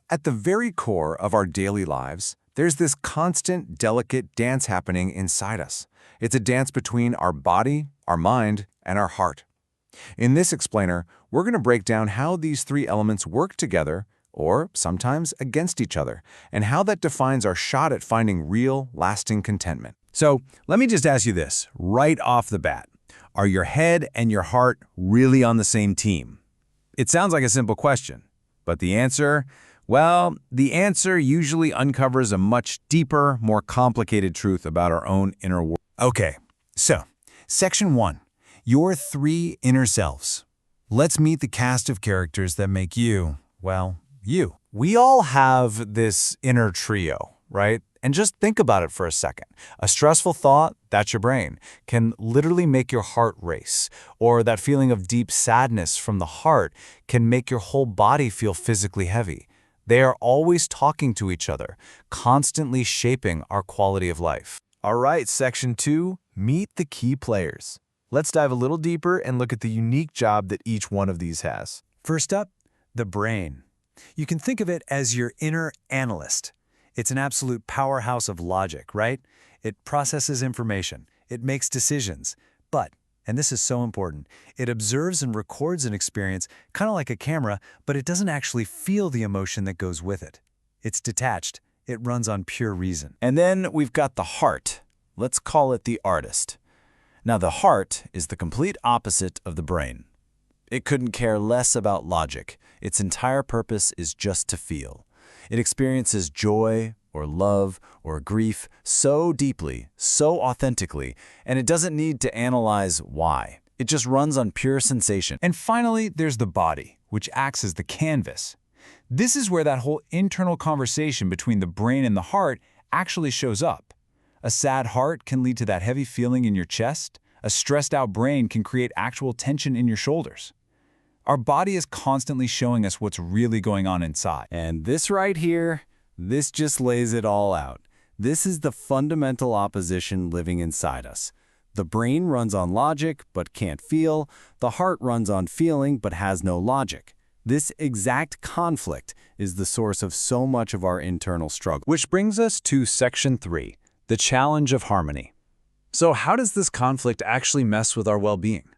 At the very core of our daily lives, there's this constant, delicate dance happening inside us. It's a dance between our body, our mind, and our heart. In this explainer, we're going to break down how these three elements work together, or sometimes against each other, and how that defines our shot at finding real, lasting contentment. So let me just ask you this, right off the bat. Are your head and your heart really on the same team? It sounds like a simple question, but the answer usually uncovers a much deeper, more complicated truth about our own inner world. Okay, so, Section 1, your three inner selves. Let's meet the cast of characters that make you, well, you. We all have this inner trio, right? And just think about it for a second. A stressful thought, that's your brain, can literally make your heart race. Or that feeling of deep sadness from the heart can make your whole body feel physically heavy. They are always talking to each other, constantly shaping our quality of life. All right, Section 2, meet the key players. Let's dive a little deeper and look at the unique job that each one of these has. First up, the brain. You can think of it as your inner analyst. It's an absolute powerhouse of logic, right? It processes information. It makes decisions. But, and this is so important, it observes and records an experience kind of like a camera, but it doesn't actually feel the emotion that goes with it. It's detached. It runs on pure reason. And then we've got the heart. Let's call it the artist. Now, the heart is the complete opposite of the brain. It couldn't care less about logic. Its entire purpose is just to feel. It experiences joy or love or grief so deeply, so authentically, and it doesn't need to analyze why. It just runs on pure sensation. And finally, there's the body, which acts as the canvas. This is where that whole internal conversation between the brain and the heart actually shows up. A sad heart can lead to that heavy feeling in your chest. A stressed out brain can create actual tension in your shoulders. Our body is constantly showing us what's really going on inside. And this right here, this just lays it all out. This is the fundamental opposition living inside us. The brain runs on logic but can't feel. The heart runs on feeling but has no logic. This exact conflict is the source of so much of our internal struggle. Which brings us to Section 3, the challenge of harmony. So how does this conflict actually mess with our well-being?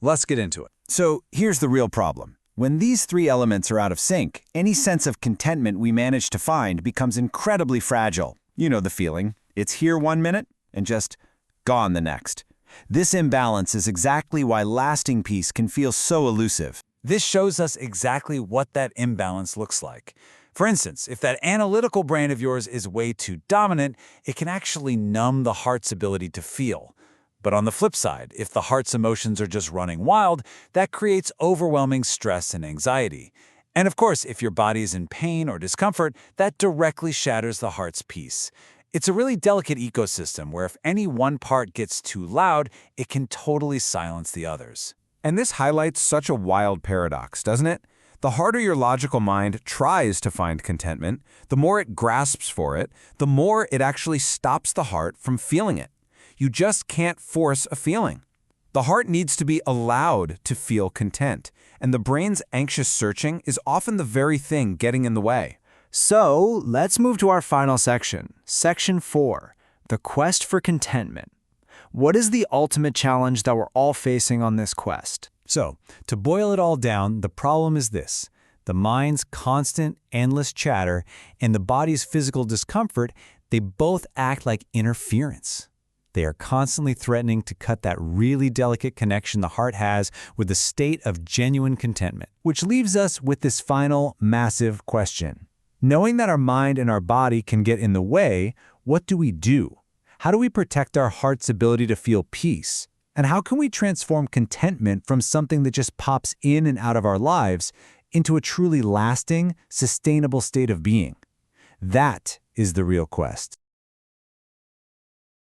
Let's get into it. So here's the real problem. When these three elements are out of sync, any sense of contentment we manage to find becomes incredibly fragile. You know the feeling. It's here 1 minute and just gone the next. This imbalance is exactly why lasting peace can feel so elusive. This shows us exactly what that imbalance looks like. For instance, if that analytical brain of yours is way too dominant, it can actually numb the heart's ability to feel. But on the flip side, if the heart's emotions are just running wild, that creates overwhelming stress and anxiety. And of course, if your body is in pain or discomfort, that directly shatters the heart's peace. It's a really delicate ecosystem where if any one part gets too loud, it can totally silence the others. And this highlights such a wild paradox, doesn't it? The harder your logical mind tries to find contentment, the more it grasps for it, the more it actually stops the heart from feeling it. You just can't force a feeling. The heart needs to be allowed to feel content, and the brain's anxious searching is often the very thing getting in the way. So, let's move to our final section, Section 4, the quest for contentment. What is the ultimate challenge that we're all facing on this quest? So, to boil it all down, the problem is this. The mind's constant, endless chatter and the body's physical discomfort, they both act like interference. They are constantly threatening to cut that really delicate connection the heart has with the state of genuine contentment. Which leaves us with this final, massive question. Knowing that our mind and our body can get in the way, what do we do? How do we protect our heart's ability to feel peace? And how can we transform contentment from something that just pops in and out of our lives into a truly lasting, sustainable state of being? That is the real quest.